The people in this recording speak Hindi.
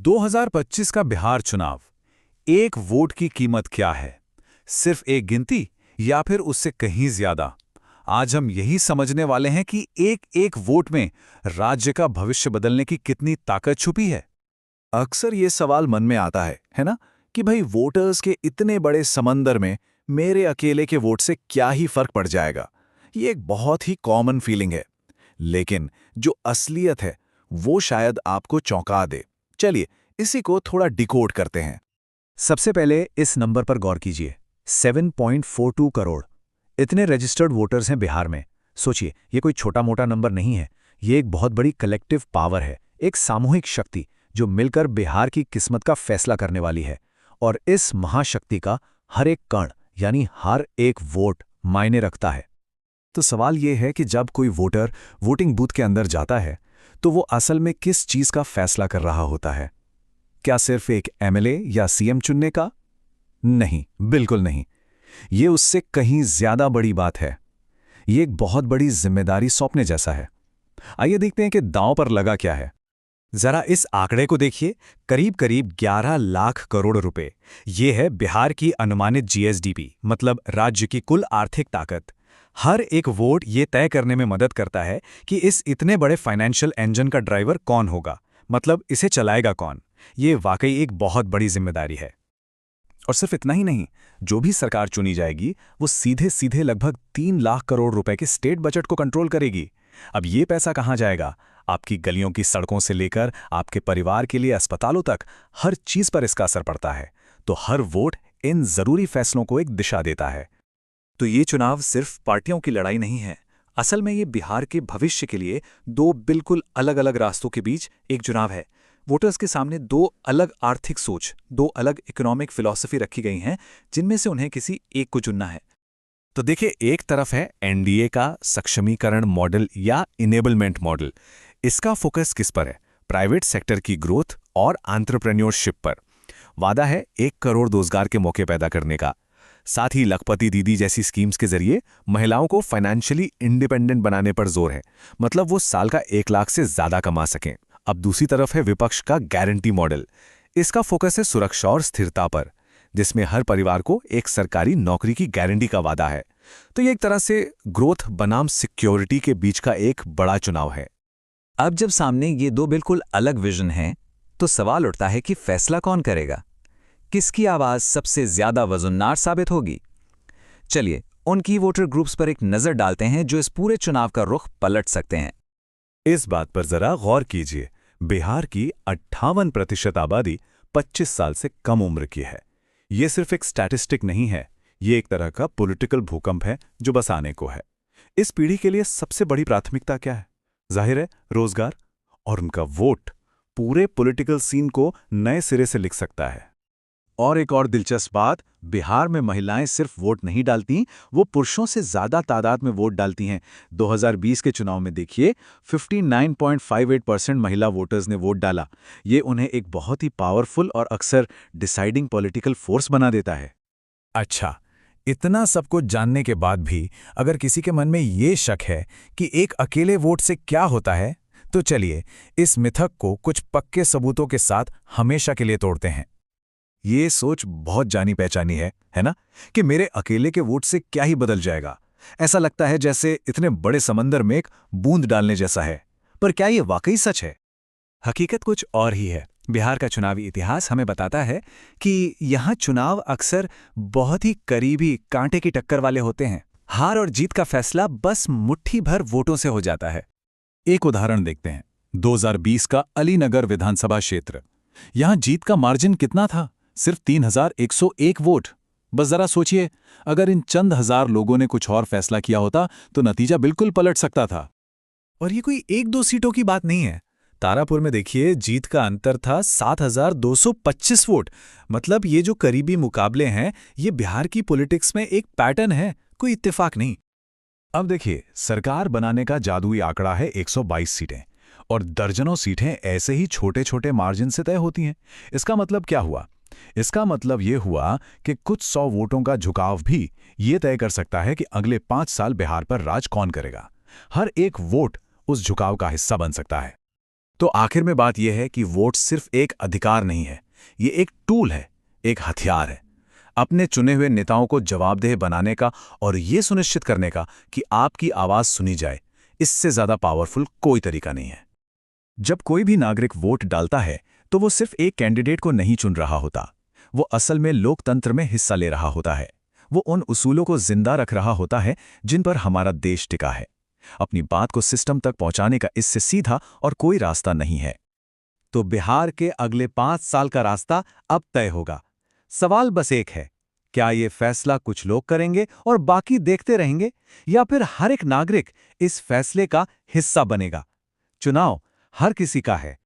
2025 का बिहार चुनाव। एक वोट की कीमत क्या है? सिर्फ एक गिनती या फिर उससे कहीं ज्यादा? आज हम यही समझने वाले हैं कि एक एक वोट में राज्य का भविष्य बदलने की कितनी ताकत छुपी है। अक्सर ये सवाल मन में आता है ना, कि भाई वोटर्स के इतने बड़े समंदर में मेरे अकेले के वोट से क्या ही फर्क पड़ जाएगा। ये एक बहुत ही कॉमन फीलिंग है। लेकिन जो असलियत है वो शायद आपको चौंका दे। चलिए इसी को थोड़ा डिकोड करते हैं। सबसे पहले इस नंबर पर गौर कीजिए, 7.42 करोड़। इतने रजिस्टर्ड वोटर्स हैं बिहार में। सोचिए, ये कोई छोटा मोटा नंबर नहीं है। ये एक बहुत बड़ी कलेक्टिव पावर है, एक सामूहिक शक्ति जो मिलकर बिहार की किस्मत का फैसला करने वाली है। और इस महाशक्ति का हर एक कण यानी हर एक वोट मायने रखता है। तो सवाल ये है कि जब कोई वोटर वोटिंग बूथ के अंदर जाता है तो वो असल में किस चीज का फैसला कर रहा होता है? क्या सिर्फ एक एमएलए या सीएम चुनने का? नहीं, बिल्कुल नहीं। ये उससे कहीं ज्यादा बड़ी बात है। ये एक बहुत बड़ी जिम्मेदारी सौंपने जैसा है। आइए देखते हैं कि दांव पर लगा क्या है। जरा इस आंकड़े को देखिए, करीब करीब 11 लाख करोड़ रुपए। ये है बिहार की अनुमानित जीएसडीपी, मतलब राज्य की कुल आर्थिक ताकत। हर एक वोट ये तय करने में मदद करता है कि इस इतने बड़े फाइनेंशियल इंजन का ड्राइवर कौन होगा, मतलब इसे चलाएगा कौन। ये वाकई एक बहुत बड़ी जिम्मेदारी है। और सिर्फ इतना ही नहीं, जो भी सरकार चुनी जाएगी वो सीधे सीधे लगभग 3 लाख करोड़ रुपए के स्टेट बजट को कंट्रोल करेगी। अब ये पैसा कहाँ जाएगा? आपकी गलियों की सड़कों से लेकर आपके परिवार के लिए अस्पतालों तक हर चीज पर इसका असर पड़ता है। तो हर वोट इन जरूरी फैसलों को एक दिशा देता है। तो ये चुनाव सिर्फ पार्टियों की लड़ाई नहीं है। असल में ये बिहार के भविष्य के लिए दो बिल्कुल अलग अलग रास्तों के बीच एक चुनाव है। वोटर्स के सामने दो अलग आर्थिक सोच, दो अलग इकोनॉमिक फिलॉसफी रखी गई हैं, जिनमें से उन्हें किसी एक को चुनना है। तो देखिए, एक तरफ है एनडीए का सक्षमीकरण मॉडल या इनेबलमेंट मॉडल। इसका फोकस किस पर है? प्राइवेट सेक्टर की ग्रोथ और एंटरप्रेन्योरशिप पर। वादा है 1 करोड़ रोजगार के मौके पैदा करने का। साथ ही लखपति दीदी जैसी स्कीम्स के जरिए महिलाओं को फाइनेंशियली इंडिपेंडेंट बनाने पर जोर है, मतलब वो साल का 1 लाख से ज्यादा कमा सकें। अब दूसरी तरफ है विपक्ष का गारंटी मॉडल। इसका फोकस है सुरक्षा और स्थिरता पर, जिसमें हर परिवार को एक सरकारी नौकरी की गारंटी का वादा है। तो ये एक तरह से ग्रोथ बनाम सिक्योरिटी के बीच का एक बड़ा चुनाव है। अब जब सामने ये दो बिल्कुल अलग विजन हैं, तो सवाल उठता है कि फैसला कौन करेगा? किसकी आवाज सबसे ज्यादा वजनदार साबित होगी? चलिए उन की वोटर ग्रुप्स पर एक नजर डालते हैं जो इस पूरे चुनाव का रुख पलट सकते हैं। इस बात पर जरा गौर कीजिए, बिहार की 58% आबादी 25 साल से कम उम्र की है। ये सिर्फ एक स्टैटिस्टिक नहीं है, ये एक तरह का पॉलिटिकल भूकंप है जो बस आने को है। इस पीढ़ी के लिए सबसे बड़ी प्राथमिकता क्या है? जाहिर है रोजगार, और उनका वोट पूरे पॉलिटिकल सीन को नए सिरे से लिख सकता है। और एक और दिलचस्प बात, बिहार में महिलाएं सिर्फ वोट नहीं डालती, वो पुरुषों से ज्यादा तादाद में वोट डालती हैं। 2020 के चुनाव में देखिए, 59.58% महिला वोटर्स ने वोट डाला। ये उन्हें एक बहुत ही पावरफुल और अक्सर डिसाइडिंग पॉलिटिकल फोर्स बना देता है। अच्छा, इतना सब कुछ जानने के बाद भी अगर किसी के मन में ये शक है कि एक अकेले वोट से क्या होता है, तो चलिए इस मिथक को कुछ पक्के सबूतों के साथ हमेशा के लिए तोड़ते हैं। ये सोच बहुत जानी पहचानी है ना, कि मेरे अकेले के वोट से क्या ही बदल जाएगा। ऐसा लगता है जैसे इतने बड़े समंदर में एक बूंद डालने जैसा है। पर क्या ये वाकई सच है? हकीकत कुछ और ही है। बिहार का चुनावी इतिहास हमें बताता है कि यहाँ चुनाव अक्सर बहुत ही करीबी कांटे की टक्कर वाले होते हैं। हार और जीत का फैसला बस मुट्ठी भर वोटों से हो जाता है। एक उदाहरण देखते हैं, 2020 का अलीनगर विधानसभा क्षेत्र। यहां जीत का मार्जिन कितना था? सिर्फ 3101 वोट। बस जरा सोचिए, अगर इन चंद हजार लोगों ने कुछ और फैसला किया होता तो नतीजा बिल्कुल पलट सकता था। और ये कोई 1-2 सीटों की बात नहीं है। तारापुर में देखिए, जीत का अंतर था 7225 वोट। मतलब ये जो करीबी मुकाबले हैं, ये बिहार की पॉलिटिक्स में एक पैटर्न है, कोई इत्तेफाक नहीं। अब देखिए, सरकार बनाने का जादुई आंकड़ा है 122 सीटें, और दर्जनों सीटें ऐसे ही छोटे छोटे मार्जिन से तय होती हैं। इसका मतलब क्या हुआ? इसका मतलब ये हुआ कि कुछ 100 वोटों का झुकाव भी ये तय कर सकता है कि अगले 5 साल बिहार पर राज कौन करेगा। हर एक वोट उस झुकाव का हिस्सा बन सकता है। तो आखिर में बात यह है कि वोट सिर्फ एक अधिकार नहीं है, ये एक टूल है, एक हथियार है अपने चुने हुए नेताओं को जवाबदेह बनाने का और ये सुनिश्चित करने का कि आपकी आवाज सुनी जाए। इससे ज्यादा पावरफुल कोई तरीका नहीं है। जब कोई भी नागरिक वोट डालता है तो वो सिर्फ एक कैंडिडेट को नहीं चुन रहा होता, वो असल में लोकतंत्र में हिस्सा ले रहा होता है। वो उन उसूलों को जिंदा रख रहा होता है जिन पर हमारा देश टिका है। अपनी बात को सिस्टम तक पहुंचाने का इससे सीधा और कोई रास्ता नहीं है। तो बिहार के अगले 5 साल का रास्ता अब तय होगा। सवाल बस एक है, क्या ये फैसला कुछ लोग करेंगे और बाकी देखते रहेंगे, या फिर हर एक नागरिक इस फैसले का हिस्सा बनेगा? चुनाव हर किसी का है,